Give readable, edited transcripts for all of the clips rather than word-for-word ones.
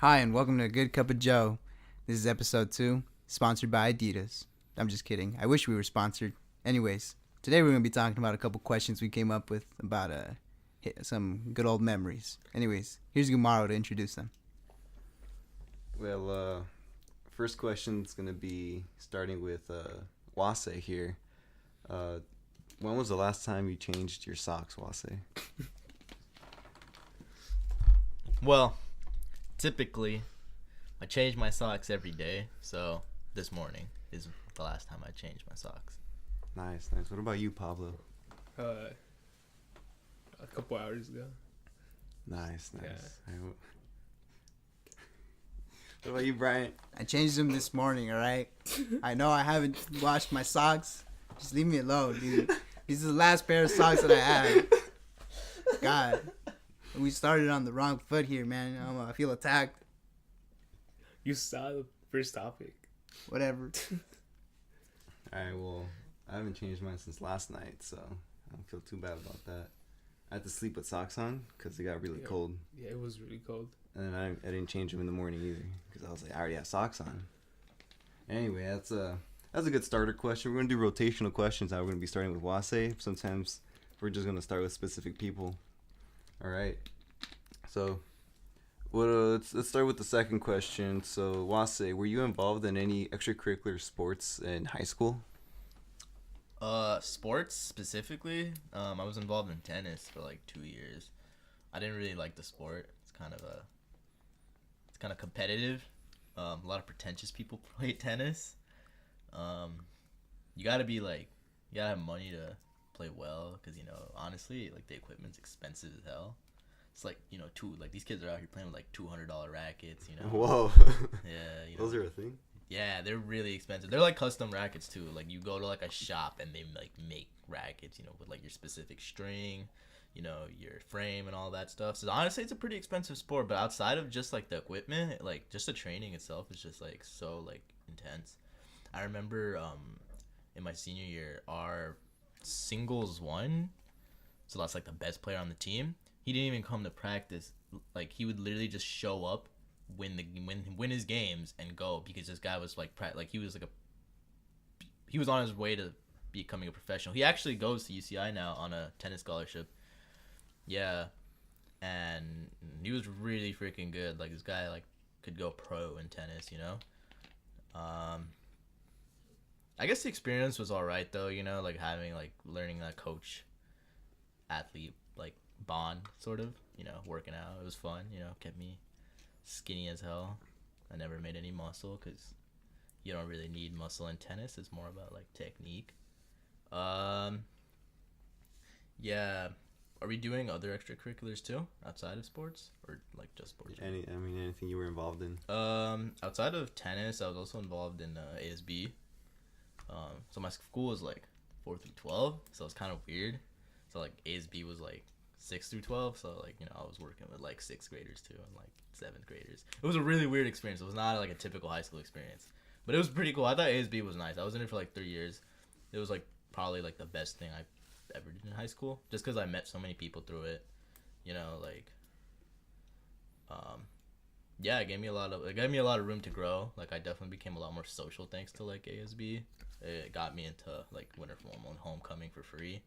Hi, and welcome to A Good Cup of Joe. This is episode 2, sponsored by Adidas. I'm just kidding. I wish we were sponsored. Anyways, today we're going to be talking about a couple questions we came up with about some good old memories. Anyways, here's Gumaro to introduce them. Well, first question is going to be starting with Wase here. When was the last time you changed your socks, Wase? Well, typically, I change my socks every day, so this morning is the last time I changed my socks. Nice. What about you, Pablo? A couple hours ago. Nice. Yeah. What about you, Bryant? I changed them this morning, alright? I know I haven't washed my socks. Just leave me alone, dude. These are the last pair of socks that I have. God. We started on the wrong foot here, man. I feel attacked. You saw the first topic. Whatever. Alright, well, I haven't changed mine since last night, so I don't feel too bad about that. I had to sleep with socks on because it got really cold. Yeah, it was really cold. And then I didn't change them in the morning either because I was like, I already have socks on. Anyway, that's a good starter question. We're gonna do rotational questions. Now we're gonna be starting with Wase. Sometimes we're just gonna start with specific people. All right. So, let's start with the second question. So, Wase, were you involved in any extracurricular sports in high school? Sports specifically, I was involved in tennis for like 2 years. I didn't really like the sport. It's kind of competitive. A lot of pretentious people play tennis. You gotta have money to play well, because honestly, like the equipment's expensive as hell. It's like these kids are out here playing with like $200 rackets. Whoa. Yeah, Those are a thing. Yeah, they're really expensive. They're like custom rackets too. Like you go to like a shop and they like make rackets, with like your specific string, your frame and all that stuff. So honestly, it's a pretty expensive sport. But outside of just like the equipment, like just the training itself is just like so like intense. I remember in my senior year, our singles won. So that's like the best player on the team. He didn't even come to practice. Like he would literally just show up, win his games and go, because this guy was like he was on his way to becoming a professional. He actually goes to UCI now on a tennis scholarship. Yeah, and he was really freaking good. Like this guy like could go pro in tennis. I guess the experience was all right though. Like learning that coach athlete like bond sort of. Working out, it was fun. Kept me skinny as hell. I never made any muscle because you don't really need muscle in tennis. It's more about like technique. Yeah. Are we doing other extracurriculars too outside of sports, or like just sports? Anything you were involved in? Outside of tennis, I was also involved in ASB. So my school was like 4 through 12, so it's kind of weird. So like ASB was like 6 through 12, so like I was working with like 6th graders too and like 7th graders. It was a really weird experience. It was not like a typical high school experience, but it was pretty cool. I thought ASB was nice. I was in it for like 3 years. It was like probably like the best thing I ever did in high school, just because I met so many people through it. Yeah, it gave me a lot of room to grow. Like I definitely became a lot more social thanks to like ASB. It got me into like winter formal and homecoming for free.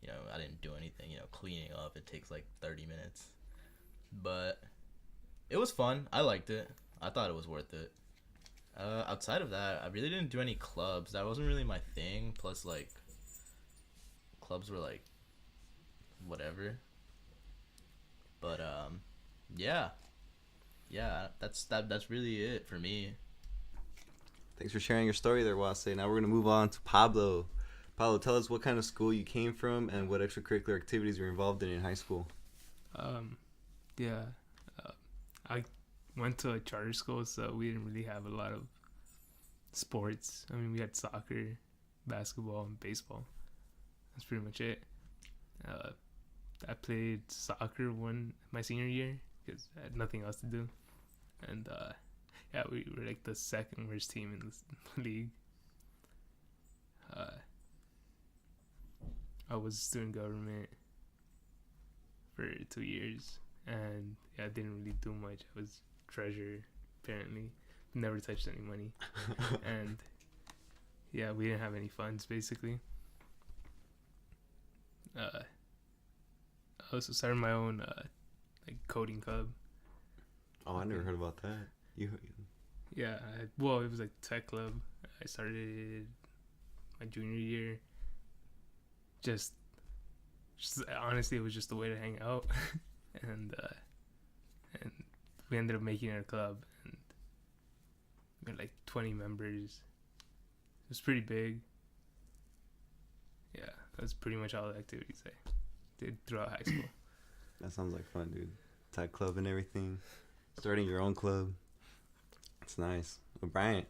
I didn't do anything, cleaning up, it takes like 30 minutes. But it was fun. I liked it. I thought it was worth it. Outside of that, I really didn't do any clubs. That wasn't really my thing. Plus, like, clubs were like, whatever. But, yeah. Yeah, that's really it for me. Thanks for sharing your story there, Wase. Now we're going to move on to Pablo. Pablo, tell us what kind of school you came from and what extracurricular activities you were involved in high school. I went to a charter school, so we didn't really have a lot of sports. We had soccer, basketball, and baseball. That's pretty much it. I played soccer my senior year because I had nothing else to do. And we were like the second worst team in the league. I was student government for 2 years, and I didn't really do much. I was treasurer, apparently. Never touched any money. And yeah, we didn't have any funds, basically. I also started my own like coding club. Oh, I never heard about that. Yeah, well, it was like tech club. I started my junior year. Just honestly, it was just a way to hang out, and we ended up making it a club, and we had like 20 members. It was pretty big. Yeah, that's pretty much all the activities I did throughout high school. That sounds like fun, dude. Tech club and everything. Starting your own club. It's nice. Well, Bryant.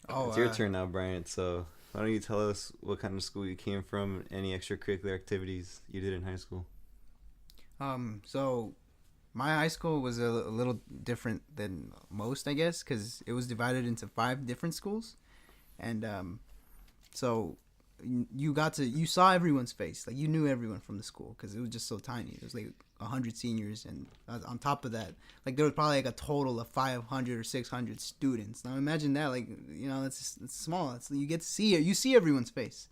It's your turn now, Bryant. So why don't you tell us what kind of school you came from, any extracurricular activities you did in high school? So my high school was a little different than most, I guess, because it was divided into 5 different schools, and so you saw everyone's face, like you knew everyone from the school because it was just so tiny. It was like 100 seniors, and on top of that, like there was probably like a total of 500 or 600 students. Now imagine that, like, you know, it's small. You get to see it, you see everyone's face,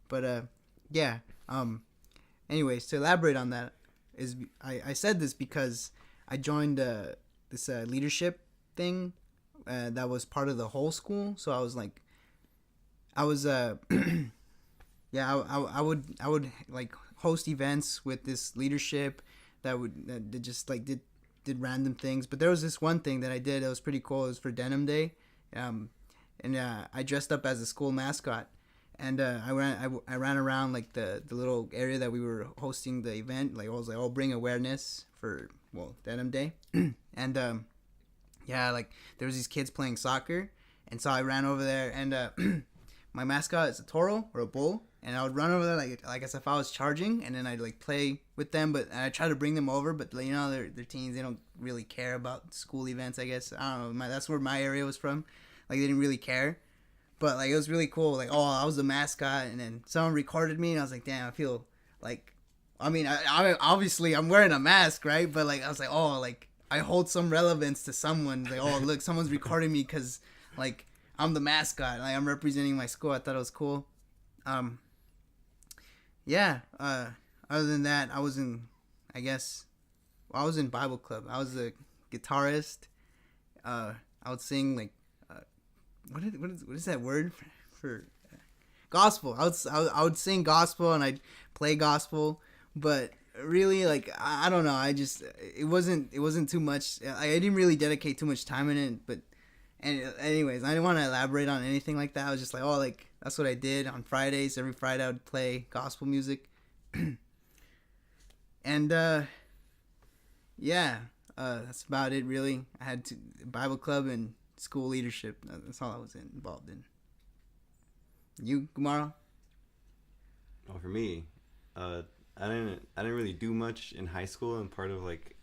but yeah. Anyways, to elaborate on that, is I said this because I joined this leadership thing that was part of the whole school. So I was yeah, I would like host events with this leadership that just like did random things. But there was this one thing that I did that was pretty cool. It was for Denim Day, and I dressed up as a school mascot, and I ran around like the little area that we were hosting the event. Like I was like, I'll bring awareness for Denim Day, and yeah, like there was these kids playing soccer, and so I ran over there, and my mascot is a toro or a bull. And I would run over there like as if I was charging, and then I'd like play with them, but I try to bring them over, but you know they're teens, they don't really care about school events, I guess. I don't know, that's where my area was from. Like they didn't really care, but like it was really cool. Like, oh, I was the mascot, and then someone recorded me, and I was like, damn, I feel like, I mean, I obviously I'm wearing a mask, right? But like I was like, oh, like I hold some relevance to someone. Like, oh, look, someone's recording me because like I'm the mascot, like I'm representing my school. I thought it was cool. Yeah, other than that, I was in Bible club. I was a guitarist. I would sing like, what is that word for gospel? I would sing gospel, and I'd play gospel, but really, like, I don't know. It wasn't too much. I didn't really dedicate too much time in it, but. And anyways, I didn't want to elaborate on anything like that. I was just like, oh, like, that's what I did on Fridays. Every Friday I would play gospel music. And, yeah, that's about it, really. I had Bible club and school leadership. That's all I was involved in. You, Kumaro? Oh, for me, I didn't really do much in high school, and part of, like,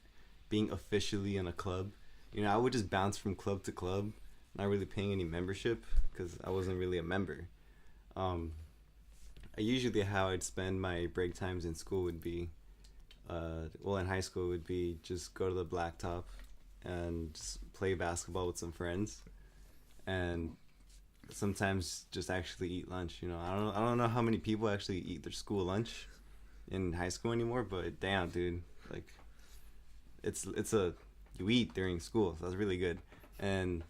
being officially in a club. You know, I would just bounce from club to club, not really paying any membership because I wasn't really a member. Usually how I'd spend my break times in school would be, in high school would be just go to the blacktop and just play basketball with some friends, and sometimes just actually eat lunch. You know, I don't know how many people actually eat their school lunch in high school anymore, but damn, dude, like you eat during school, so that's really good. And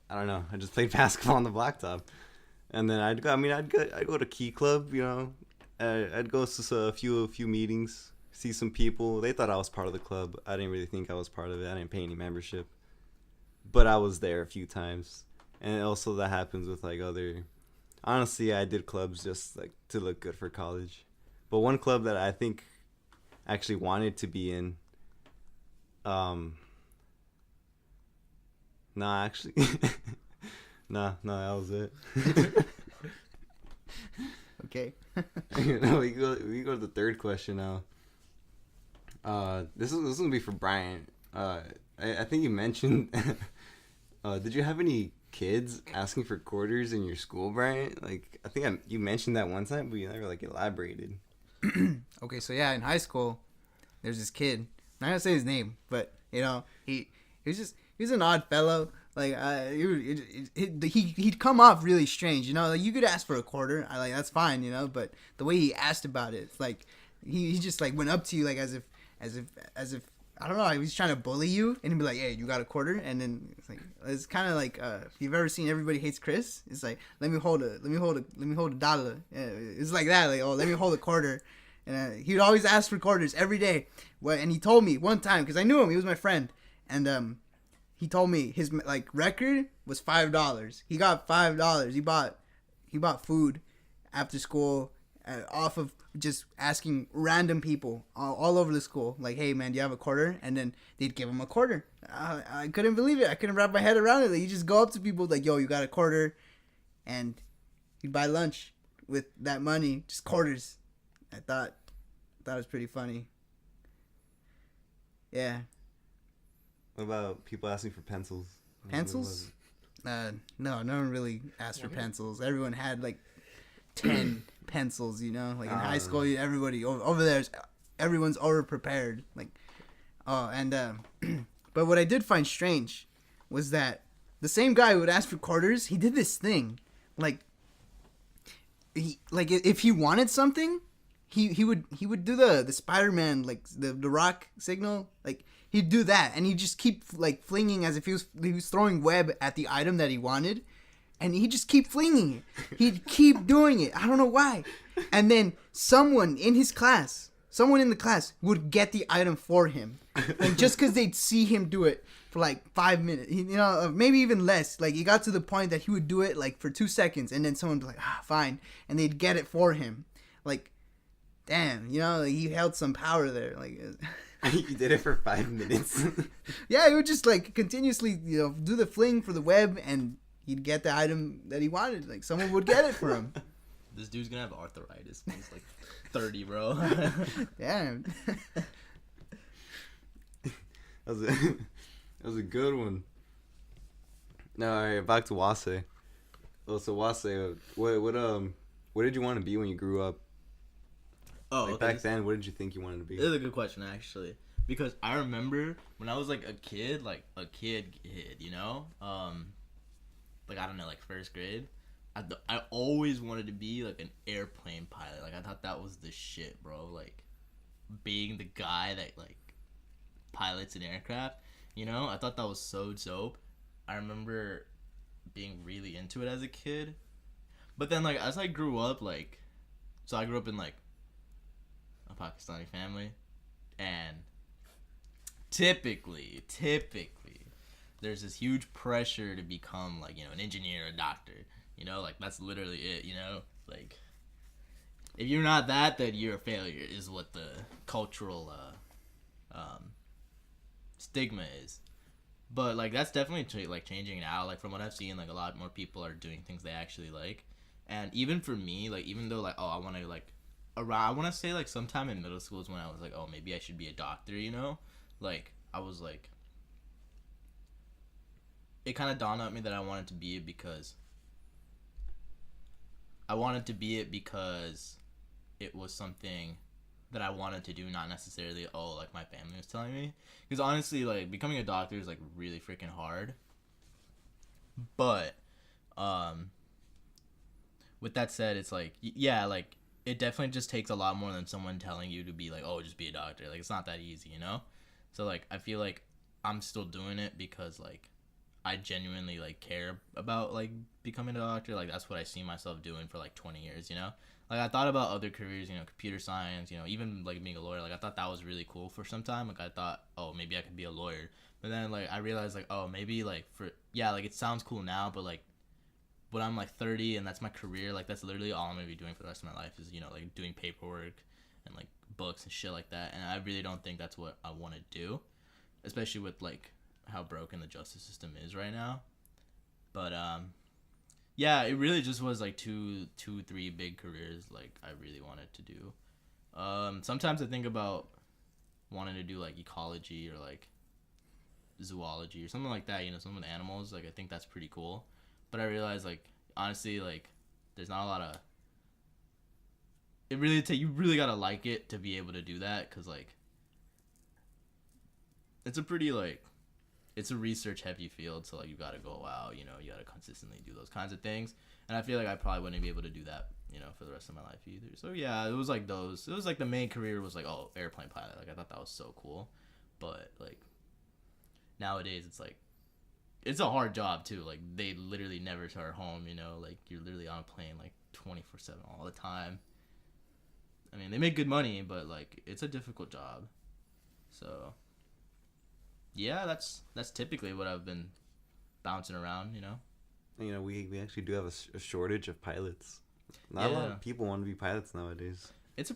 I don't know, I just played basketball on the blacktop, and then I'd go to Key Club, you know. I'd go to a few meetings, see some people. They thought I was part of the club. I didn't really think I was part of it. I didn't pay any membership, but I was there a few times. And also that happens with like other. Honestly, I did clubs just like to look good for college. But one club that I think actually wanted to be in. Nah, actually, nah, that was it. Okay. we go to the third question now. This is gonna be for Brian. I think you mentioned. Did you have any kids asking for quarters in your school, Brian? Like, I think you mentioned that one time, but you never like elaborated. Okay, so yeah, in high school, there's this kid. I'm not gonna say his name, but You know, he was an odd fellow. Like he'd come off really strange. You know, like you could ask for a quarter. I like that's fine. You know, but the way he asked about it, it's like he just like went up to you like as if I don't know. He was trying to bully you, and he'd be like, "Hey, you got a quarter?" And then it's kind of like if you've ever seen Everybody Hates Chris, it's like let me hold a dollar. Yeah, it's like that. Like oh, let me hold a quarter. And he'd always ask for quarters every day. Well, and he told me one time because I knew him. He was my friend, and he told me his like record was $5. He got $5. He bought food after school off of just asking random people all over the school, like, "Hey man, do you have a quarter?" And then they'd give him a quarter. I couldn't believe it. I couldn't wrap my head around it. Like, you just go up to people like, "Yo, you got a quarter?" And he'd buy lunch with that money, just quarters. I thought it was pretty funny. Yeah. What about people asking for pencils? Pencils? No one really asked for pencils. Everyone had like 10 pencils, you know? Like in high school, everybody over there, everyone's over prepared. Like, but what I did find strange was that the same guy who would ask for quarters, he did this thing. Like, if he wanted something, he would do the Spider-Man, like the rock signal, like he'd do that, and he'd just keep like flinging as if he was throwing web at the item that he wanted, and he'd just keep flinging it. He'd keep doing it. I don't know why. And then someone in the class would get the item for him, like just because they'd see him do it for like 5 minutes, you know, maybe even less. Like it got to the point that he would do it like for 2 seconds, and then someone would be like, fine, and they'd get it for him. Like, damn, you know, like, he held some power there. Like, You did it for 5 minutes. yeah, he would just like continuously, you know, do the fling for the web, and he'd get the item that he wanted. Like someone would get it for him. This dude's gonna have arthritis when he's like 30, bro. Damn. That was a good one. No, all right, back to Wase. Oh, so Wase, what did you want to be when you grew up? Oh, like okay. back then, what did you think you wanted to be? This is a good question, actually, because I remember when I was like a kid, you know, like I don't know, like first grade, I always wanted to be like an airplane pilot. Like I thought that was the shit, bro. Like being the guy that like pilots an aircraft, you know, I thought that was so dope. I remember being really into it as a kid, but then like as I grew up, like, so I grew up in like a Pakistani family, and typically there's this huge pressure to become like, you know, an engineer or a doctor, you know, like that's literally it, you know, like if you're not that, then you're a failure is what the cultural stigma is. But like that's definitely like changing now. Like from what I've seen, like a lot more people are doing things they actually like. And even for me, like even though like I want to like around, I want to say like sometime in middle school is when I was like, oh, maybe I should be a doctor, you know? Like I was like, it kind of dawned on me that I wanted to be it because it was something that I wanted to do, not necessarily like my family was telling me. Because honestly, like becoming a doctor is like really freaking hard. But with that said, it's like, yeah, like it definitely just takes a lot more than someone telling you to be like, oh, just be a doctor. Like it's not that easy, you know? So like I feel like I'm still doing it because like I genuinely like care about like becoming a doctor. Like that's what I see myself doing for like 20 years, you know? Like I thought about other careers, you know, computer science, you know, even like being a lawyer. Like I thought that was really cool for some time. Like I thought, oh, maybe I could be a lawyer. But then like I realized like, oh, maybe like like it sounds cool now, but like when I'm like 30 and that's my career, like that's literally all I'm gonna be doing for the rest of my life is, you know, like doing paperwork and like books and shit like that. And I really don't think that's what I want to do, especially with like how broken the justice system is right now. But yeah, it really just was like two, 3 big careers like I really wanted to do. Sometimes I think about wanting to do like ecology or like zoology or something like that, you know, something with animals. Like I think that's pretty cool. But I realize like honestly, like there's not a lot of you really gotta like it to be able to do that, because like it's a pretty like, it's a research heavy field. So like you got to go out, you know, you got to consistently do those kinds of things. And I feel like I probably wouldn't be able to do that, you know, for the rest of my life either. So yeah, it was like those. It was like the main career was like, oh, airplane pilot. Like I thought that was so cool, but like nowadays it's like it's a hard job too. Like they literally never start home. You know, like you're literally on a plane like 24/7 all the time. I mean, they make good money, but like it's a difficult job. So yeah, that's typically what I've been bouncing around. You know. You know, we actually do have a shortage of pilots. Not a lot Yeah. of people want to be pilots nowadays. It's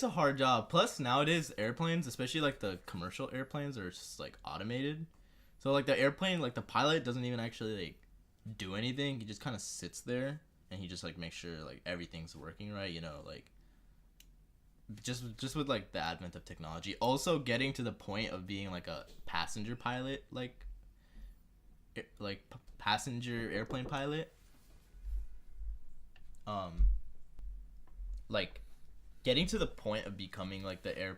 a hard job. Plus nowadays airplanes, especially like the commercial airplanes, are just like automated. So like the airplane, like the pilot doesn't even actually like do anything. He just kind of sits there and he just like makes sure like everything's working right. You know, like just with like the advent of technology, also getting to the point of being like a passenger pilot, passenger airplane pilot. Like getting to the point of becoming like the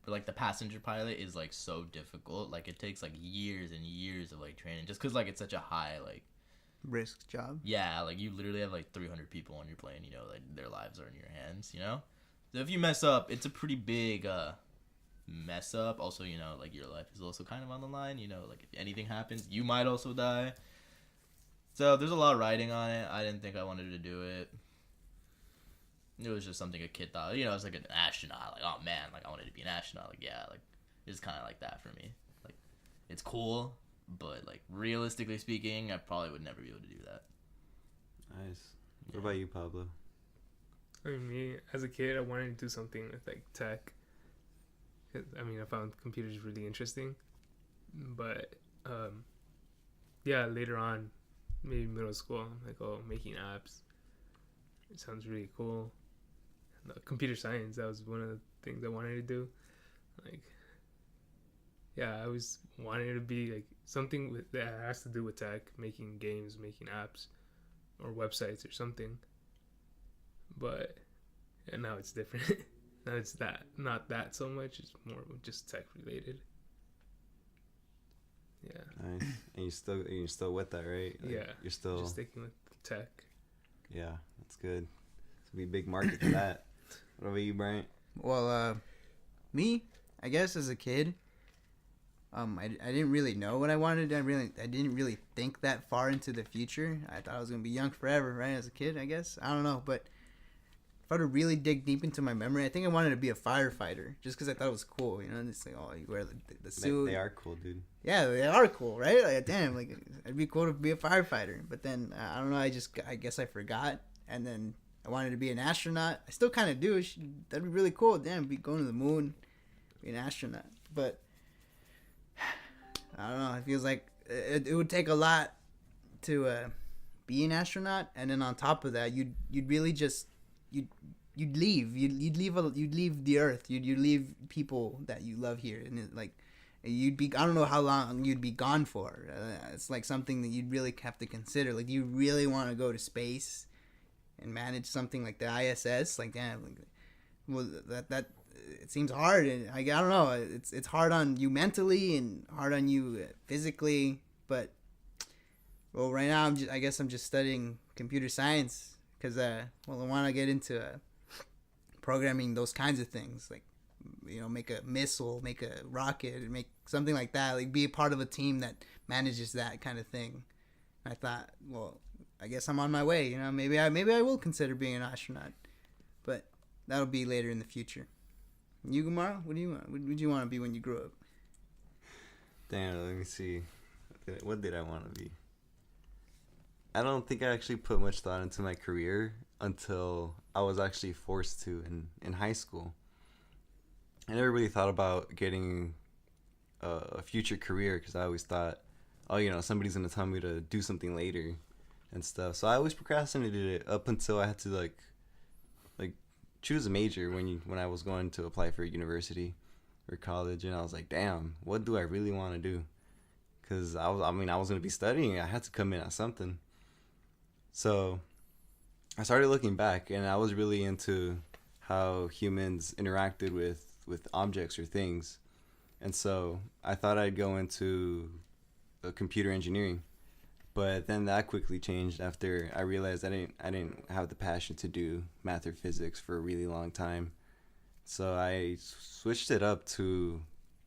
like the passenger pilot is like so difficult. Like it takes like years and years of like training just because like it's such a high like Risk job. yeah, like you literally have like 300 people on your plane, you know, like their lives are in your hands, you know. So if you mess up, it's a pretty big mess up. Also, you know, like your life is also kind of on the line, you know, like if anything happens you might also die. So there's a lot riding on it. I didn't think I wanted to do it. It was just something a kid thought, you know, it's like an astronaut, like, oh man, like I wanted to be an astronaut. Like yeah, like it's kind of like that for me. Like it's cool, but like realistically speaking I probably would never be able to do that. Nice. Yeah. What about you, Pablo? I mean, me as a kid, I wanted to do something with like tech. 'Cause, I mean, I found computers really interesting, but yeah, later on, maybe middle school, I'm like, oh, making apps. It sounds really cool. Computer science, that was one of the things I wanted to do. Like, yeah, I always wanted to be like something that has to do with tech, making games, making apps, or websites or something. But and now it's different. Now it's not that so much. It's more just tech related. Yeah. Nice. And you're still with that, right? Like, Yeah. You're still. Just sticking with tech. Yeah, that's good. It's gonna be a big market for that. What about you, Bryant? Well, me, I guess as a kid, I didn't really know what I wanted. I didn't really think that far into the future. I thought I was gonna be young forever, right? As a kid, I guess. I don't know, but if I were to really dig deep into my memory, I think I wanted to be a firefighter, just because I thought it was cool. You know, it's like, oh, you wear the suit. They are cool, dude. Yeah, they are cool, right? Like, damn, like it'd be cool to be a firefighter. But then I don't know. I guess I forgot, and then I wanted to be an astronaut. I still kind of do. That'd be really cool. Damn, be going to the moon, be an astronaut. But I don't know. It feels like it would take a lot to be an astronaut, and then on top of that, you'd really just you'd leave the Earth. You'd leave people that you love here, and like you'd be, I don't know how long you'd be gone for. It's like something that you'd really have to consider. Like, do you really want to go to space and manage something like the ISS? Like, damn, like, well, that it seems hard, and I don't know. It's hard on you mentally and hard on you physically. But well, right now I guess I'm just studying computer science because I want to get into programming, those kinds of things, like, you know, make a missile, make a rocket, make something like that, like be a part of a team that manages that kind of thing. And I thought, well, I guess I'm on my way, you know, maybe I will consider being an astronaut, but that'll be later in the future. You, Gamara, what do you want? What would you want to be when you grow up? Damn, let me see. What did I want to be? I don't think I actually put much thought into my career until I was actually forced to in high school. I never really thought about getting a future career because I always thought, oh, you know, somebody's going to tell me to do something later and stuff. So I always procrastinated it up until I had to like choose a major when I was going to apply for university or college, and I was like, damn, what do I really want to do? Because I was going to be studying. I had to come in at something. So I started looking back, and I was really into how humans interacted with objects or things. and so I thought I'd go into computer engineering. But then that quickly changed after I realized I didn't have the passion to do math or physics for a really long time. So I switched it up to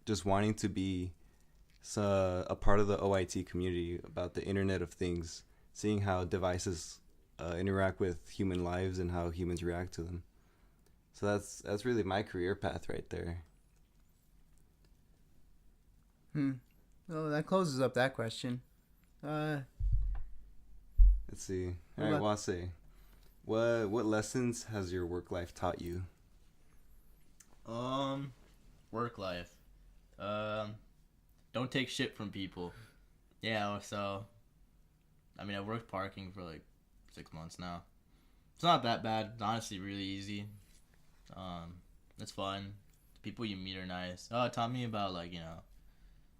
just wanting to be a part of the OIT community about the Internet of Things, seeing how devices interact with human lives and how humans react to them. So that's really my career path right there. Well, that closes up that question. Let's see. What All right, about- Wase. What lessons has your work life taught you? Work life. Don't take shit from people. Yeah, so I mean, I've worked parking for like 6 months now. It's not that bad. It's honestly really easy. It's fun. The people you meet are nice. Oh, it taught me about like, you know,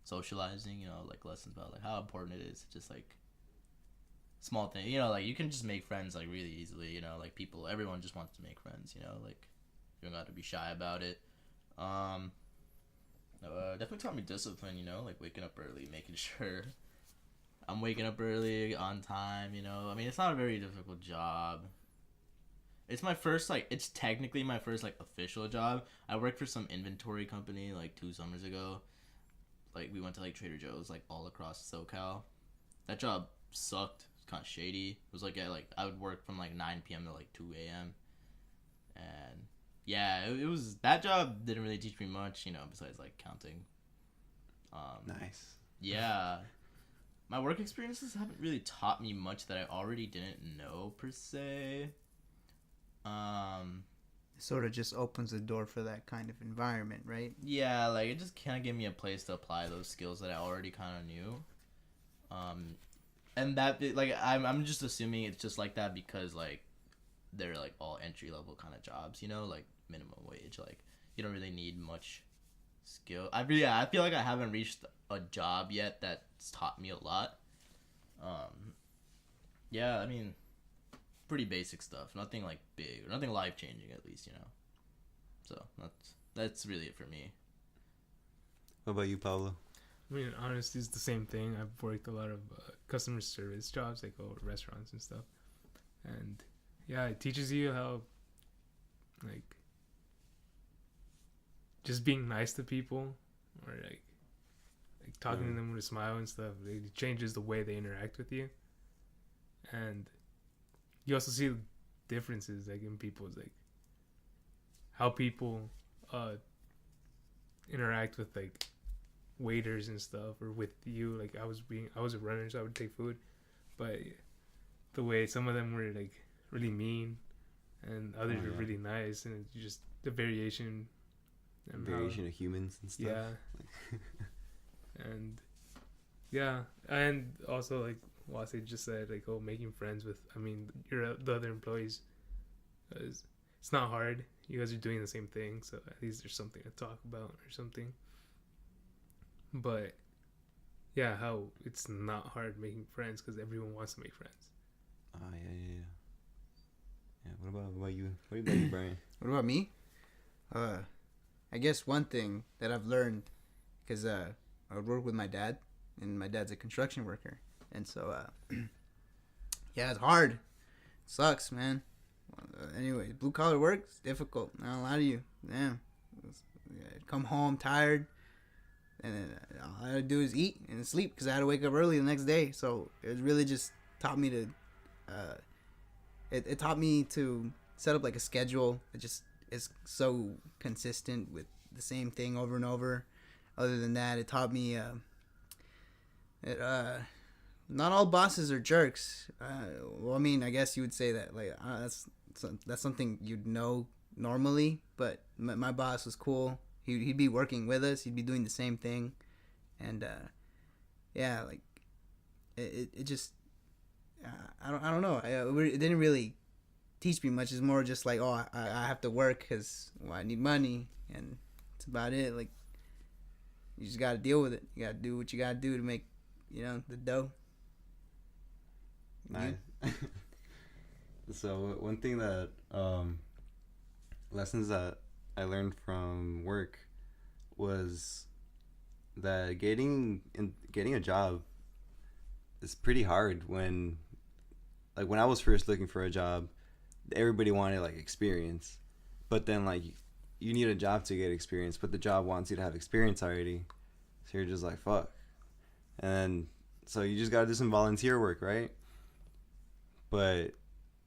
socializing, you know, like lessons about like how important it is, just like small thing, you know, like you can just make friends like really easily, you know, like everyone just wants to make friends, you know, like you don't got to be shy about it. Definitely taught me discipline, you know, like waking up early, making sure I'm waking up early on time, you know. I mean, it's not a very difficult job. It's my first, like, it's technically my first, like, official job. I worked for some inventory company, like, 2 summers ago. Like, we went to, like, Trader Joe's, like, all across SoCal. That job sucked. It was kind of shady. It was, like, I would work from, like, 9 p.m. to, like, 2 a.m. And, yeah, it was, that job didn't really teach me much, you know, besides, like, counting. Nice. Yeah. My work experiences haven't really taught me much that I already didn't know, per se. Sort of just opens the door for that kind of environment, right? Yeah, like it just kind of gave me a place to apply those skills that I already kind of knew. And that like I'm just assuming it's just like that because like they're like all entry level kind of jobs, you know, like minimum wage. Like you don't really need much skill. I feel like I haven't reached a job yet that's taught me a lot. Yeah, I mean, pretty basic stuff. Nothing like big or nothing life changing, at least, you know. So that's really it for me. What about you, Pablo? I mean, honestly, it's the same thing. I've worked a lot of customer service jobs, like restaurants and stuff. And yeah, it teaches you how, like, just being nice to people or like talking to them with a smile and stuff. It changes the way they interact with you. And you also see differences like in people's like how people interact with like waiters and stuff or with you. Like I was a runner, so I would take food, but the way some of them were like really mean and others were really nice, and it's just the variation and Variation of humans and stuff. yeah. And yeah, and also like Wase just said, like, oh, making friends with, I mean, the other employees, it's not hard. You guys are doing the same thing, so at least there's something to talk about or something. But yeah, how it's not hard making friends because everyone wants to make friends. Yeah. What about you? What about you, Brian? What about me? I guess one thing that I've learned, because I would work with my dad, and my dad's a construction worker, and so yeah, it's hard. It sucks, man. Anyway, blue collar work is difficult. Not gonna lie to you. Damn. Come home tired, and then all I had to do is eat and sleep because I had to wake up early the next day. So it was really just taught me to. It taught me to set up like a schedule that just is so consistent with the same thing over and over. Other than that, it taught me not all bosses are jerks. Well, I mean, I guess you would say that like that's something you'd know normally, but my boss was cool. He'd be working with us. He'd be doing the same thing, and yeah, like it just I don't know. It didn't really teach me much. It's more just like, oh, I have to work because I need money, and that's about it. Like you just gotta deal with it. You gotta do what you gotta do to make the dough. Nice. So one thing that lessons that I learned from work was that getting a job is pretty hard when, like, when I was first looking for a job, everybody wanted like experience, but then like you need a job to get experience, but the job wants you to have experience already, so you're just like fuck, and so you just gotta do some volunteer work, right? But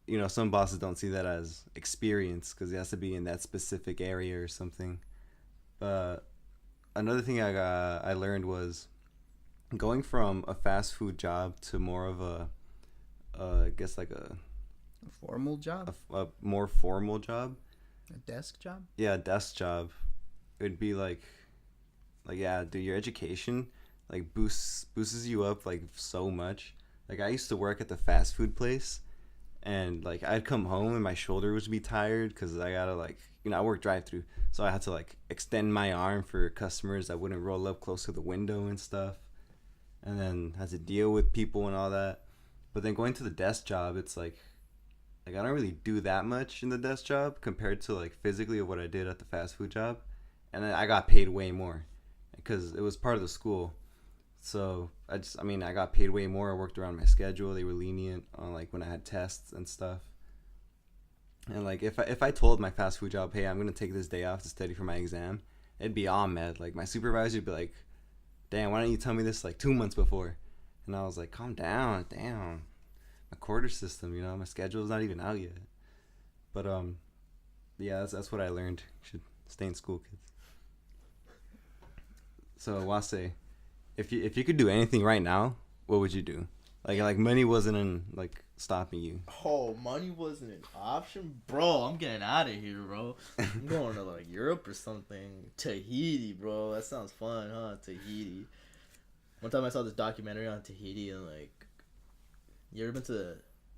you know, some bosses don't see that as experience because it has to be in that specific area or something. But another thing I learned was going from a fast food job to more of I guess like A formal job, a more formal job. a desk job. Yeah, a desk job. It would be like yeah, dude, your education like boosts you up like so much. Like I used to work at the fast food place, and like I'd come home and my shoulder would be tired because I gotta like, you know, I work drive through, so I had to like extend my arm for customers that wouldn't roll up close to the window and stuff, and then had to deal with people and all that. But then going to the desk job, it's like I don't really do that much in the desk job compared to like physically what I did at the fast food job, and then I got paid way more because it was part of the school. So I mean, I got paid way more. I worked around my schedule. They were lenient on like when I had tests and stuff. And like if I told my fast food job, hey, I'm gonna take this day off to study for my exam, it'd be all mad. Like my supervisor would be like, damn, why don't you tell me this like 2 months before? And I was like, calm down, damn. My quarter system, you know, my schedule's not even out yet. But yeah, that's what I learned. You should stay in school, kids. So Wase, if you could do anything right now, what would you do? Like money wasn't in like stopping you. Oh, money wasn't an option, bro. I'm getting out of here, bro. I'm going to like Europe or something. Tahiti, bro. That sounds fun, huh? Tahiti. One time I saw this documentary on Tahiti, and like, you ever been to the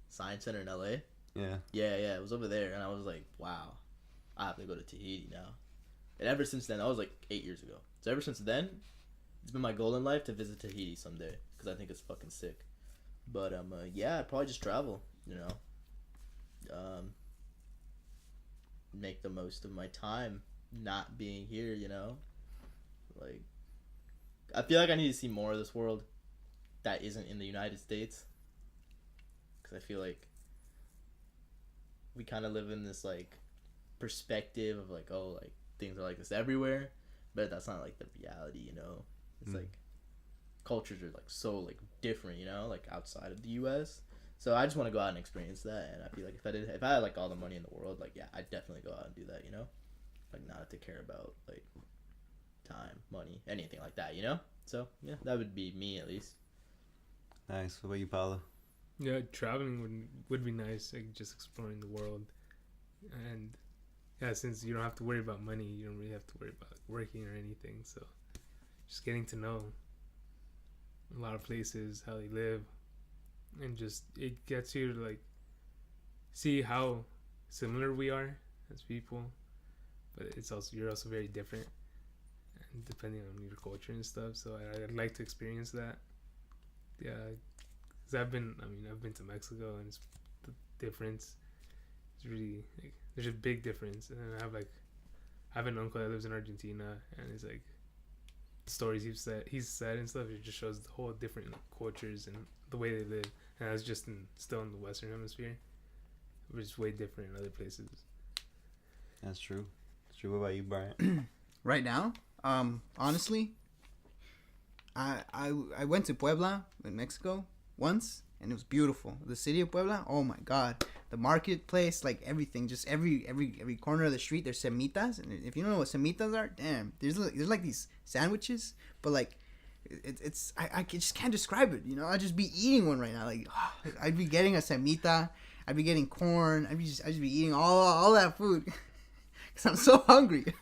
Science Center in LA? Yeah. Yeah, it was over there, and I was like, wow, I have to go to Tahiti now. And ever since then, that was like 8 years ago. So ever since then, it's been my goal in life to visit Tahiti someday because I think it's fucking sick. But yeah, I'd probably just travel, you know, make the most of my time not being here, you know. Like, I feel like I need to see more of this world that isn't in the United States, because I feel like we kind of live in this like perspective of like, oh, like things are like this everywhere, but that's not like the reality, you know. It's like cultures are like so like different, you know, like outside of the US. So I just want to go out and experience that, and I feel like if I had like all the money in the world, like yeah, I'd definitely go out and do that, you know, like not have to care about like time, money, anything like that, you know. So yeah, that would be me at least. Nice. What about you, Paulo? Yeah, traveling would be nice, like just exploring the world. And yeah, since you don't have to worry about money, you don't really have to worry about working or anything. So just getting to know a lot of places, how they live, and just it gets you to like see how similar we are as people, but you're also very different, and depending on your culture and stuff. So I'd like to experience that. Yeah, because I've been to Mexico, and it's the difference. It's really like, there's a big difference, and then I have an uncle that lives in Argentina, and it's like the stories he's said and stuff. It just shows the whole different cultures and the way they live, and that's just still in the Western Hemisphere, which is way different in other places. That's true. What about you, Brian? Right now, honestly, I went to Puebla in Mexico once, and it was beautiful. The city of Puebla, oh my god, the marketplace, like everything, just every corner of the street, there's semitas. And if you don't know what semitas are, damn, there's like these sandwiches, but like I just can't describe it. You know, I'd just be eating one right now. Like I'd be getting a semita, I'd be getting corn, I'd just be eating all that food because I'm so hungry.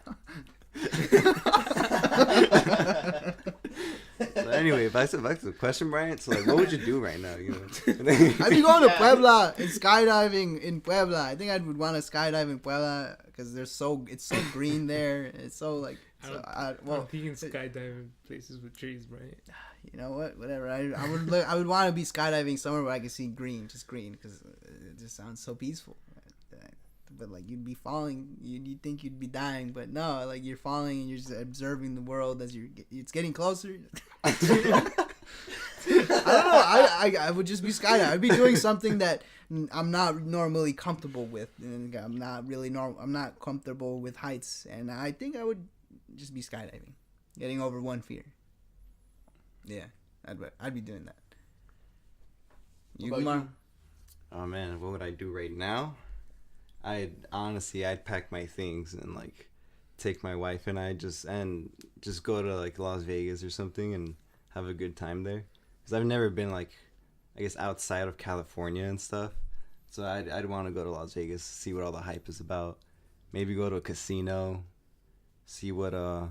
So anyway, back to the question, Brian. So like, what would you do right now? You know, I'd be going to Puebla and skydiving in Puebla. I think I would want to skydive in Puebla because it's so green there. It's so like. I think you can skydive in places with trees, right? You know what? Whatever. I would want to be skydiving somewhere where I can see green, just green, because it just sounds so peaceful. but like you'd be falling. You'd think you'd be dying, but no, like you're falling and you're just observing the world as it's getting closer. I don't know. I would just be skydiving. I'd be doing something that I'm not normally comfortable with, and I'm not comfortable with heights, and I think I would just be skydiving, getting over one fear. Yeah, I'd be doing that. You, Kumar? Oh man, what would I do right now? I'd pack my things and like take my wife and I just go to like Las Vegas or something and have a good time there. Cause I've never been like, I guess outside of California and stuff. So I'd want to go to Las Vegas, see what all the hype is about. Maybe go to a casino, see what go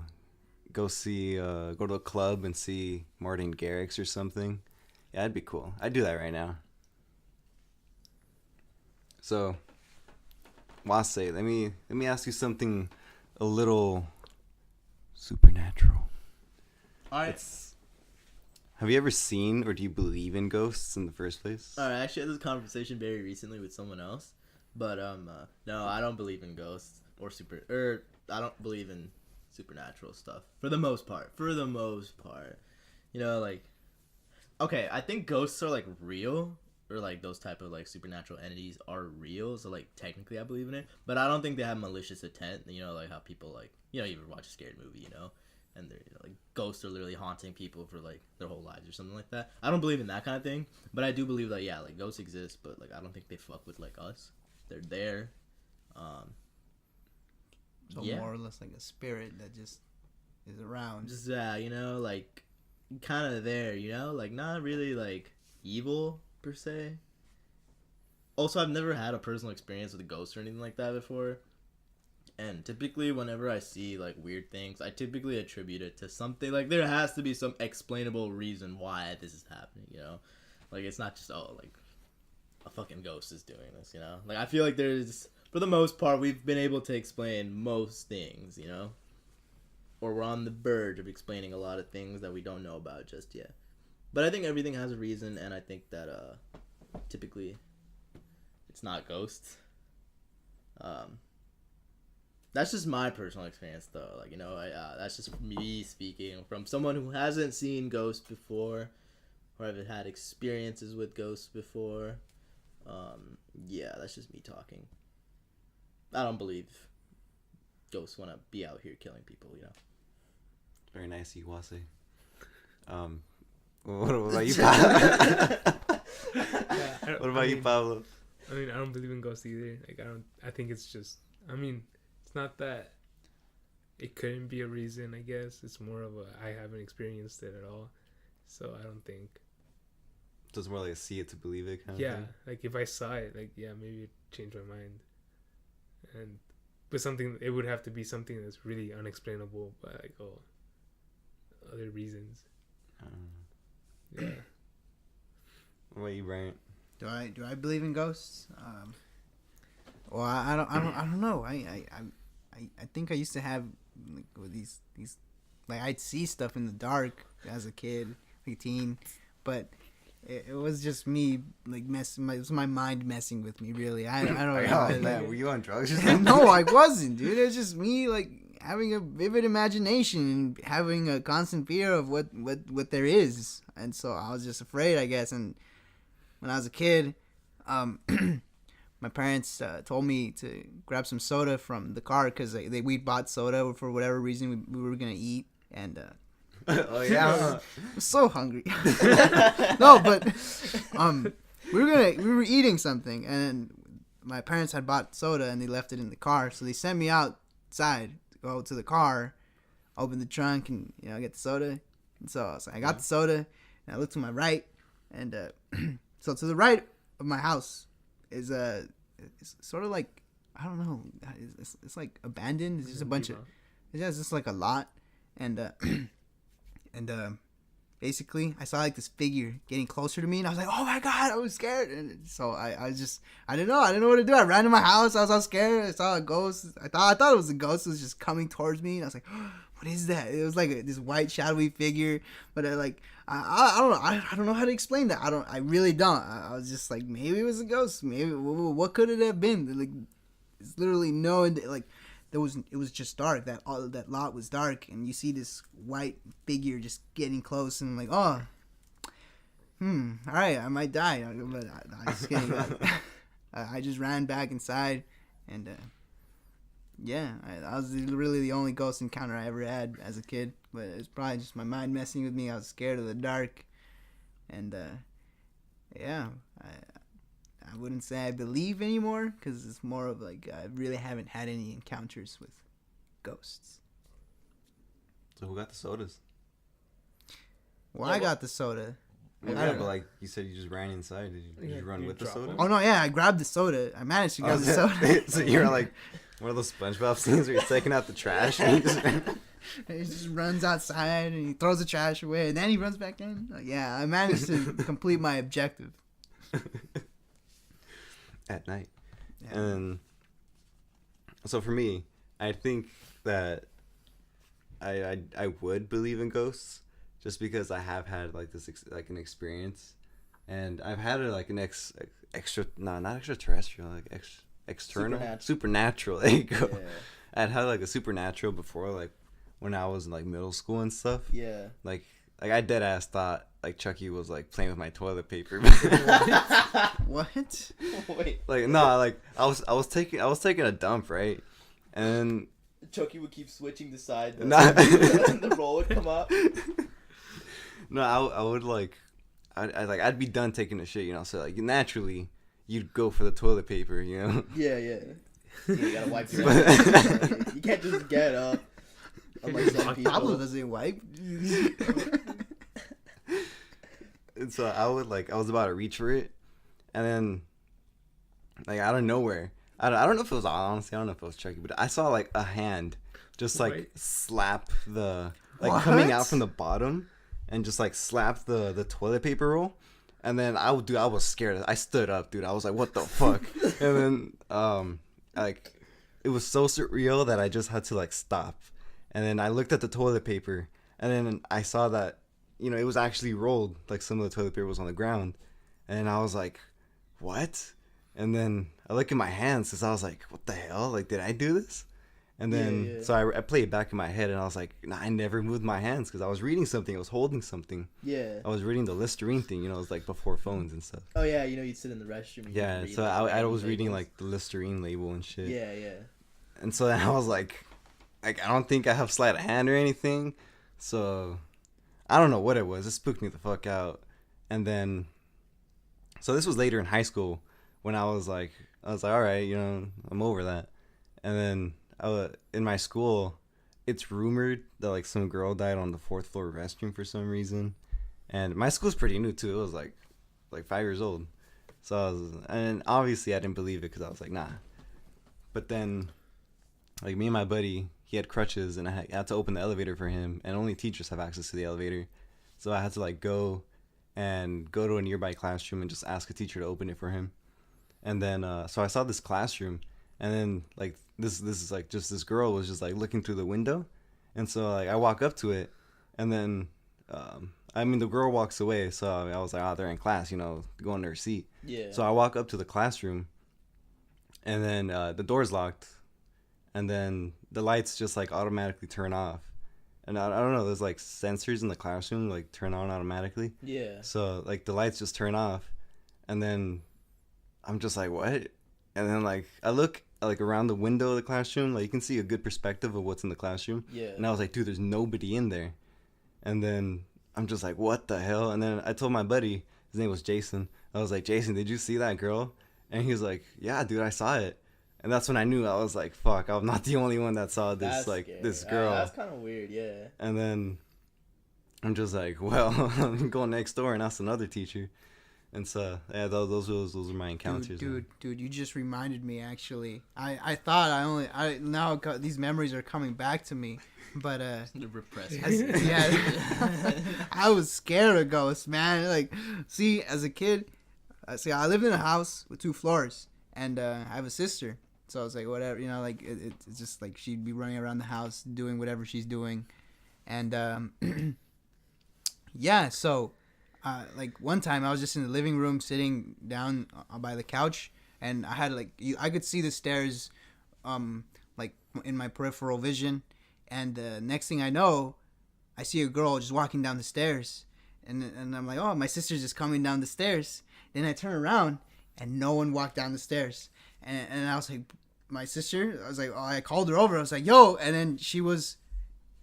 to a club and see Martin Garrix or something. Yeah, that'd be cool. I'd do that right now. So, Wase, let me ask you something a little supernatural. All right. Have you ever seen or do you believe in ghosts in the first place? All right. I actually had this conversation very recently with someone else, but no, I don't believe in ghosts I don't believe in supernatural stuff for the most part. You know, like, okay, I think ghosts are like real, or like those type of like supernatural entities are real, so like technically I believe in it, but I don't think they have malicious intent. You know, like how people like, you know, you ever watch a scary movie, you know, and they're, you know, like ghosts are literally haunting people for like their whole lives or something like that. I don't believe in that kind of thing, but I do believe that, yeah, like ghosts exist, but like I don't think they fuck with like us. They're there. So yeah. more or less like a spirit that just is around. Just you know, like kind of there, you know, like not really like evil per se. Also, I've never had a personal experience with a ghost or anything like that before. And typically whenever I see like weird things, I typically attribute it to something. Like there has to be some explainable reason why this is happening, you know? Like it's not just, oh, like a fucking ghost is doing this, you know? Like I feel like there's, for the most part, we've been able to explain most things, you know? Or we're on the verge of explaining a lot of things that we don't know about just yet. But I think everything has a reason, and I think that typically it's not ghosts. That's just my personal experience, though. Like, you know, that's just me speaking from someone who hasn't seen ghosts before, or haven't had experiences with ghosts before. Yeah, that's just me talking. I don't believe ghosts want to be out here killing people, you know. Very nice, Iwase. What about you, Pablo? What about you, Pablo? I mean, I don't believe in ghosts either. Like, I think it's just, I mean, it's not that it couldn't be a reason, I guess. It's more of I haven't experienced it at all. So I don't think. So it's more like a see it to believe it kind of thing? Like if I saw it, like, yeah, maybe it'd change my mind. But it would have to be something that's really unexplainable by like other reasons. Yeah. What about you, Bryant? Do I believe in ghosts? Well, I don't know. I think I used to have like these like I'd see stuff in the dark as a kid, like a teen, but it was just me like it was my mind messing with me. Really, I don't know. Oh man, were you on drugs or something? No, I wasn't, dude. It was just me like having a vivid imagination and having a constant fear of what there is, and so I was just afraid, I guess. And when I was a kid, my parents told me to grab some soda from the car because we bought soda for whatever reason we were gonna eat, and oh yeah, I was so hungry. No, but we were eating something, and my parents had bought soda and they left it in the car, so they sent me outside to go to the car, open the trunk, and get the soda. And so I got the soda, and I looked to my right, and so to the right of my house is it's sort of like, I don't know, it's like abandoned. It's just a bunch of, it's just like a lot, and basically I saw like this figure getting closer to me, and I was like, oh my god, I was scared. And so I didn't know what to do. I ran to my house. I was all scared. I saw a ghost. I thought it was a ghost. It was just coming towards me, and I was like, oh, what is that? It was like this white shadowy figure, but I don't know. I don't know how to explain that. I really don't. I was just like, maybe it was a ghost. Maybe what could it have been? Like, it's literally no, like, it was just dark. That lot was dark, and you see this white figure just getting close, and I'm like, oh, all right, I might die. But I just kidding. I just ran back inside, and yeah, I was really the only ghost encounter I ever had as a kid. But it was probably just my mind messing with me. I was scared of the dark, and yeah, I wouldn't say I believe anymore, because it's more of like I really haven't had any encounters with ghosts. So who got the sodas? Well, I got the soda. Well, I yeah, don't but know. like you said, you just ran inside. Did you run you with the drop soda? them? Oh no, yeah, I grabbed the soda. I managed to grab the soda. So you're like one of those SpongeBob scenes where you're taking out the trash and you just He just runs outside and he throws the trash away, and then he runs back in. Like, yeah, I managed to complete my objective. at night. Yeah. And so for me, I think that I would believe in ghosts just because I have had like this like an experience, and I've had it like an not extraterrestrial, like external supernatural. There you go. Yeah. I'd had like a supernatural before, like when I was in like middle school and stuff. Yeah. Like I dead ass thought like Chucky was like playing with my toilet paper. What? Wait. Like no, like I was taking a dump, right? And Chucky would keep switching the side. Nah. The roll would come up. no, I would like I'd be done taking a shit, you know. So like naturally, you'd go for the toilet paper, you know. Yeah. You gotta wipe your ass. You can't just get up. Unlike some Pablo people. doesn't wipe. And so I was about to reach for it, and then like out of nowhere, I don't know if it was honestly, I don't know if it was Chucky, but I saw like a hand just like Wait. slap the like What? coming out from the bottom and just like slap the toilet paper roll. And then I was scared. I stood up, dude. I was like, what the fuck? And then like it was so surreal that I just had to like stop. And then I looked at the toilet paper, and then I saw that, you know, it was actually rolled. Like some of the toilet paper was on the ground. And I was like, what? And then I look at my hands because I was like, what the hell? Like, did I do this? And then, Yeah. so I played it back in my head, and I was like, nah, I never moved my hands because I was reading something. I was holding something. Yeah. I was reading the Listerine thing, you know, it was like before phones and stuff. Oh yeah, you'd sit in the restroom. And Yeah, read, so like, I was labels. reading like the Listerine label and shit. Yeah. And so then I was like I don't think I have sleight of hand or anything. So I don't know what it was. It spooked me the fuck out. And then, so this was later in high school when I was like, all right, you know, I'm over that. And then in my school, it's rumored that like some girl died on the 4th floor restroom for some reason. And my school's pretty new too. It was like 5 years old. So and obviously I didn't believe it because I was like, nah. But then, like me and my buddy, he had crutches, and I had to open the elevator for him, and only teachers have access to the elevator. So I had to like go to a nearby classroom and just ask a teacher to open it for him. And then so I saw this classroom, and then like this is like just this girl was just like looking through the window. And so like I walk up to it, and then I mean the girl walks away, so I was like, oh, they're in class, you know, going to her seat. Yeah. So I walk up to the classroom, and then the door's locked, and then the lights just like automatically turn off. And I don't know, there's like sensors in the classroom like turn on automatically. Yeah. So like the lights just turn off, and then I'm just like, what? And then like I look like around the window of the classroom, like you can see a good perspective of what's in the classroom. Yeah. And I was like, dude, there's nobody in there. And then I'm just like, what the hell? And then I told my buddy, his name was Jason. I was like, Jason, did you see that girl? And he was like, yeah, dude, I saw it. And that's when I knew. I was like, fuck, I'm not the only one that saw this, That's like, scary. this girl. That's kind of weird, yeah. And then I'm just like, well, I'm going next door and ask another teacher. And so, yeah, those are my encounters. Dude, you just reminded me. Actually, I thought now these memories are coming back to me, but The repressed. yeah, I was scared of ghosts, man. Like, see, as a kid, I lived in a house with 2 floors, and I have a sister. So I was like, whatever, you know, like it's just like she'd be running around the house doing whatever she's doing, and yeah. So, like one time I was just in the living room sitting down by the couch, and I had like I could see the stairs like in my peripheral vision, and the next thing I know, I see a girl just walking down the stairs, and I'm like, oh, my sister's just coming down the stairs. Then I turn around, and no one walked down the stairs, and I was like, my sister, I was like, oh, I called her over. I was like, yo, and then she was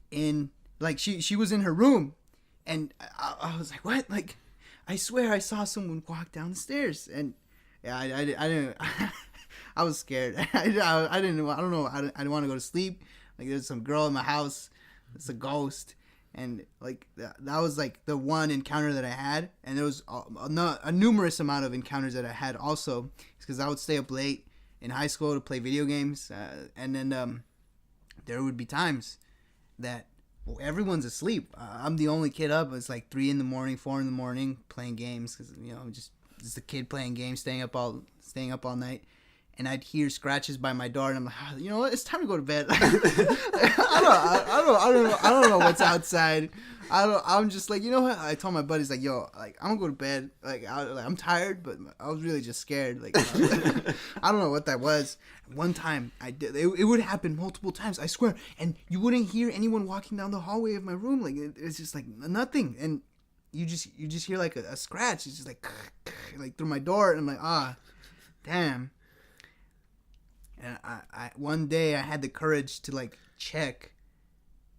in, like, she was in her room, and I was like, what? Like, I swear I saw someone walk down the stairs, and yeah, I didn't. I was scared. I didn't. I don't know. I didn't want to go to sleep. Like, there's some girl in my house. It's a ghost, and like that was like the one encounter that I had, and there was a numerous amount of encounters that I had also, because I would stay up late in high school to play video games, and then there would be times that everyone's asleep. I'm the only kid up. It's like 3 in the morning, 4 in the morning, playing games, because just a kid playing games, staying up all night. And I'd hear scratches by my door, and I'm like, oh, you know what? It's time to go to bed. I don't know what's outside. I'm just like, you know what? I told my buddies, like, yo, like, I'm gonna go to bed. Like, I'm tired, but I was really just scared. Like, I don't know what that was. One time, I did. It would happen multiple times. I swear. And you wouldn't hear anyone walking down the hallway of my room. Like, it's just like nothing. And you just hear like a scratch. It's just like through my door, and I'm like, damn. And I one day I had the courage to like check,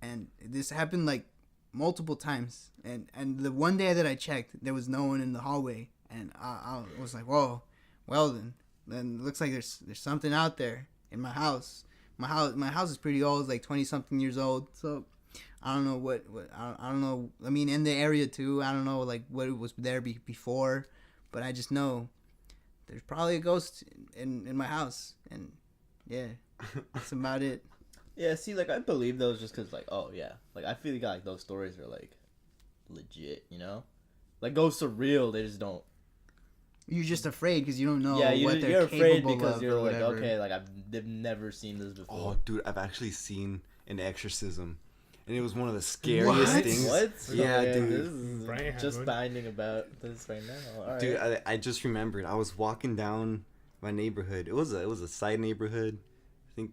and this happened like multiple times. And the one day that I checked, there was no one in the hallway, and I was like, whoa, well then it looks like there's something out there in my house. My house is pretty old, it's like 20 something years old. So I don't know what I don't know. I mean, in the area too. I don't know like what was there before, but I just know there's probably a ghost in my house, and yeah, that's about it. Yeah, see, like, I believe those just because, like, oh, yeah. Like, I feel like those stories are, like, legit, you know? Like, ghosts are real, they just don't. You're just afraid because you don't know what they're you're afraid capable because of you're or like, whatever. okay, like, I've never seen this before. Oh, dude, I've actually seen an exorcism, and it was one of the scariest What? things. What? Yeah, Okay, dude. This is Brian had just one. finding about this right now. All right. Dude, I just remembered. I was walking down my neighborhood. It was a side neighborhood. I think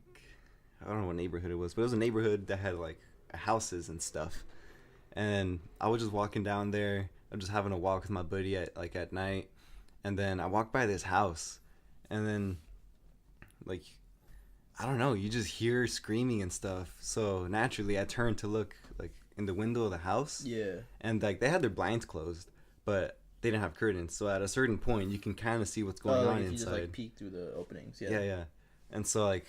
I don't know what neighborhood it was, but it was a neighborhood that had like houses and stuff. And I was just walking down there. I'm just having a walk with my buddy at night, and then I walked by this house, and then like I don't know, you just hear screaming and stuff. So naturally, I turned to look like in the window of the house. Yeah. And like they had their blinds closed, but they didn't have curtains. So at a certain point, you can kind of see what's going on if you inside. just, like, peek through the openings. Yeah. Yeah. And so like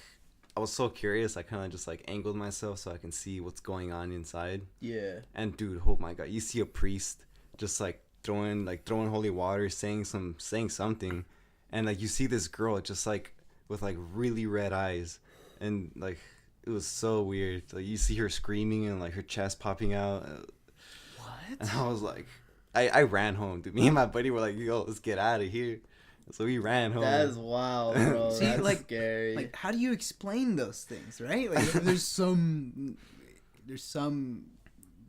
I was so curious, I kind of just like angled myself so I can see what's going on inside. Yeah. And dude, oh my god, you see a priest just like throwing holy water, saying something, and like you see this girl just like with like really red eyes, and like it was so weird. Like you see her screaming and like her chest popping out. What? And I was like, I ran home, dude. Me and my buddy were like, yo, let's get out of here. So we ran home. That is wild, bro. See, That's like- scary. Like, how do you explain those things, right? Like, there's some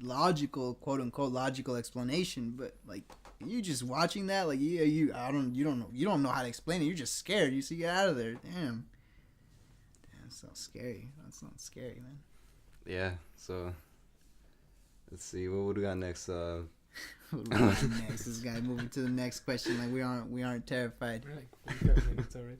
logical, quote unquote, logical explanation, but like you just watching that, like you don't know how to explain it. You're just scared. You see, get out of there. Damn, that sounds scary. That sounds scary, man. Yeah. So let's see, what would we got next? What do we got next? This guy moving to the next question. Like we aren't terrified. We're like 45 minutes already.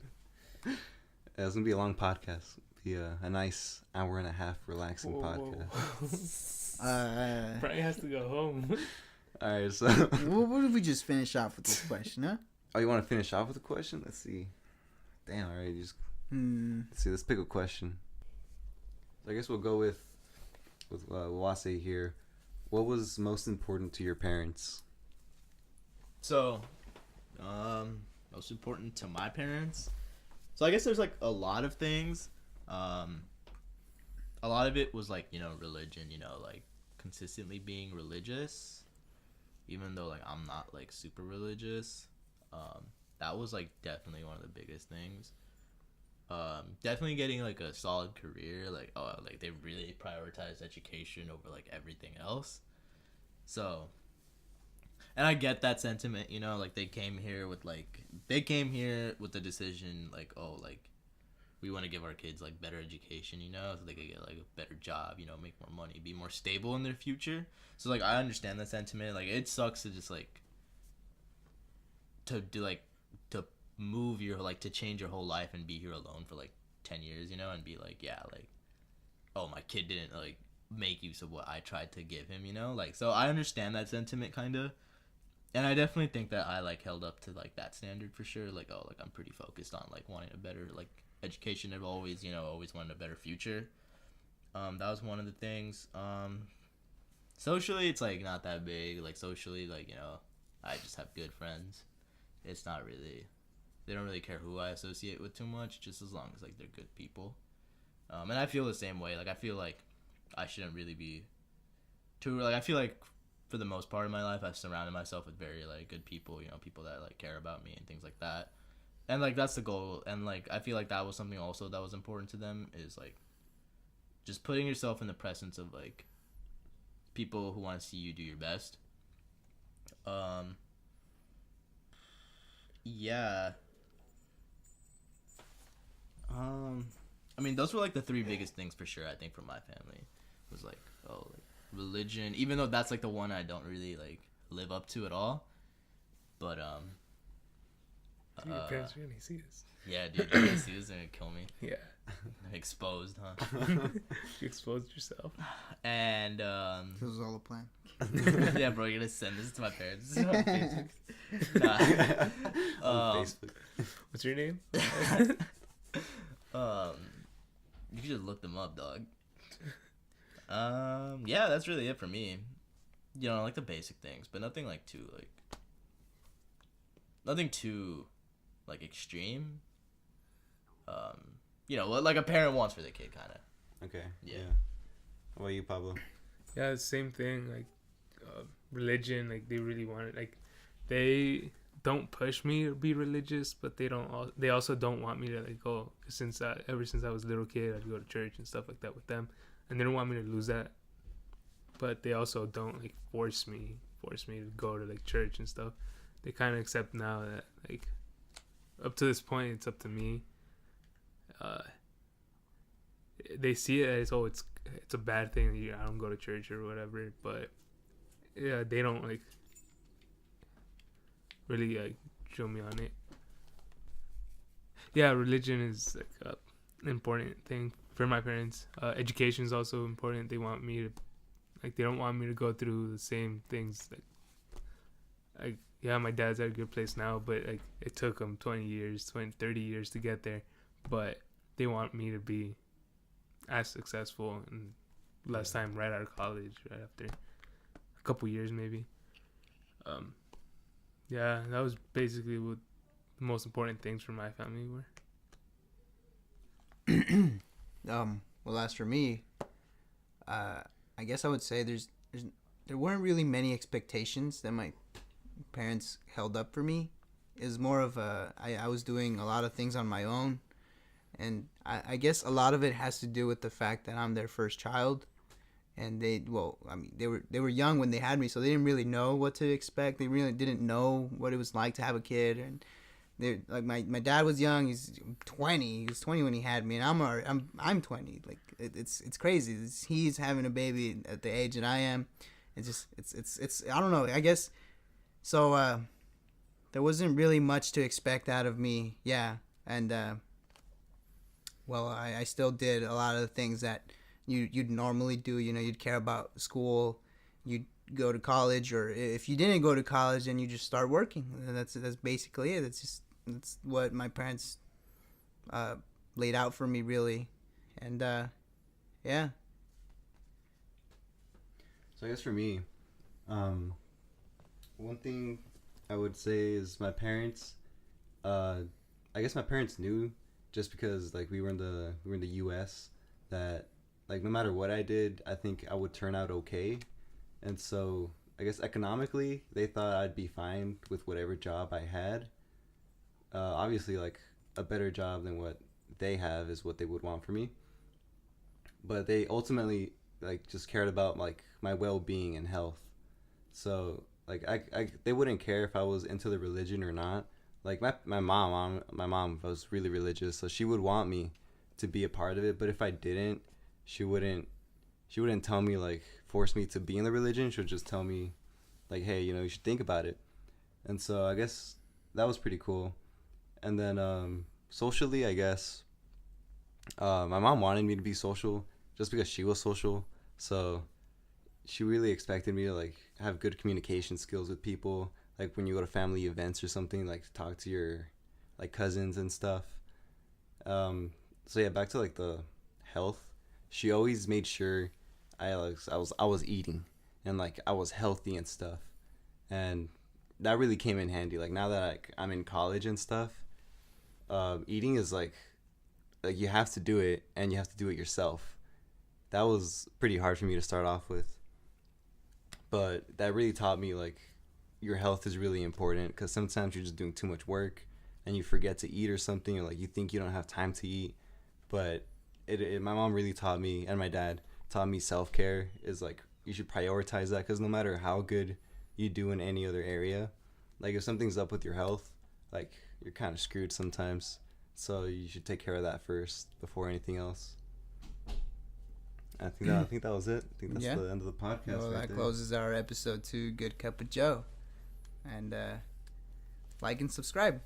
Yeah, it's gonna be a long podcast. Be a nice hour and a half relaxing Whoa, podcast. whoa. Brian has to go home. All right, so What if we just finish off with this question, huh? oh, you want to finish off with a question? Let's see. Damn, all right, let's see. Let's pick a question. So I guess we'll go with Wase here. What was most important to your parents? So, most important to my parents. So I guess there's like a lot of things. A lot of it was like, religion, like consistently being religious, even though like I'm not like super religious. That was like definitely one of the biggest things. Definitely getting like a solid career, like they really prioritize education over like everything else. So, and I get that sentiment, like they came here with the decision, like, oh, like we want to give our kids like better education, you know, so they could get like a better job, you know, make more money, be more stable in their future. So like I understand that sentiment. Like it sucks to just like to do like to move your like to change your whole life and be here alone for like 10 years, you know, and be like, yeah, like, oh, my kid didn't like make use of what I tried to give him, you know, like, so I understand that sentiment kind of, and I definitely think that I like held up to like that standard for sure. Like, oh, like I'm pretty focused on like wanting a better like education. I've always, you know, always wanted a better future. That was one of the things. Socially, it's like not that big. Like socially, like, you know, I just have good friends. It's not really, they don't really care who I associate with too much, just as long as like they're good people. And I feel the same way. Like I feel like I shouldn't really be too, like I feel like for the most part of my life I've surrounded myself with very like good people, you know, people that like care about me and things like that. And like that's the goal. And like I feel like that was something also that was important to them, is like just putting yourself in the presence of like people who want to see you do your best. Yeah. I mean, those were like the three biggest things for sure. I think for my family was like, oh, like religion. Even though that's like the one I don't really like live up to at all. But Your parents are gonna see this. yeah, dude, you're gonna see this, they're gonna kill me. Yeah. Exposed, huh? You exposed yourself. And This was all a plan. yeah, bro, you're gonna send this to my parents. This is on Facebook. Nah. On Facebook. What's your name? You can just look them up, dog. Yeah, that's really it for me. You know, like the basic things, but nothing like too like extreme. You know, like a parent wants for their kid, kind of. Okay. Yeah. How about you, Pablo? Yeah, the same thing. Like religion, like they really want it. Like they don't push me to be religious, but they also don't want me to like go. Ever since I was a little kid, I'd go to church and stuff like that with them, and they don't want me to lose that. But they also don't like force me to go to like church and stuff. They kind of accept now that like up to this point it's up to me. They see it as it's a bad thing that I don't go to church or whatever, but yeah, they don't like really like show me on it. Yeah, religion is like an important thing for my parents. Education is also important. They want me to they don't want me to go through the same things. Like yeah, my dad's at a good place now, but like it took him 30 years to get there. But they want me to be as successful in less time, right out of college, right after a couple years maybe. Yeah, that was basically what the most important things for my family were. Well, as for me, I guess I would say there weren't really many expectations that my parents held up for me. It was more of I was doing a lot of things on my own, and I guess a lot of it has to do with the fact that I'm their first child, and they were young when they had me, so they didn't really know what to expect. They really didn't know what it was like to have a kid, and they like my dad was young. He's 20. He was 20 when he had me, and I'm 20. Like it's crazy. He's having a baby at the age that I am. It's I don't know. I guess so. There wasn't really much to expect out of me. Yeah, and well, I still did a lot of the things that you'd normally do. You know, you'd care about school, you'd go to college, or if you didn't go to college, then you just start working. That's basically it. That's what my parents laid out for me, really, and yeah. So I guess for me, one thing I would say is my parents. I guess my parents knew, just because like we were in the U.S., that like no matter what I did, I think I would turn out okay, and so I guess economically they thought I'd be fine with whatever job I had. Obviously, like a better job than what they have is what they would want for me, but they ultimately like just cared about like my well-being and health. So like they wouldn't care if I was into the religion or not. Like my mom was really religious, so she would want me to be a part of it. But if I didn't, she wouldn't tell me, like, force me to be in the religion. She'll just tell me, like, hey, you know, you should think about it. And so I guess that was pretty cool. And then socially, I guess my mom wanted me to be social just because she was social. So she really expected me to, like, have good communication skills with people. Like, when you go to family events or something, like, to talk to your, like, cousins and stuff. So yeah, back to, like, the health. She always made sure I was eating and, like, I was healthy and stuff. And that really came in handy. Like, now that, like, I'm in college and stuff, eating is like you have to do it, and you have to do it yourself. That was pretty hard for me to start off with, but that really taught me, like, your health is really important, because sometimes you're just doing too much work and you forget to eat or something, or, like, you think you don't have time to eat. But my mom really taught me, and my dad taught me, self-care is, like, you should prioritize that, because no matter how good you do in any other area, like, if something's up with your health, like, you're kind of screwed sometimes. So you should take care of that first before anything else. I think that was it. I think that's the end of the podcast. Well, that closes our episode 2, Good Cup of Joe. And like and subscribe.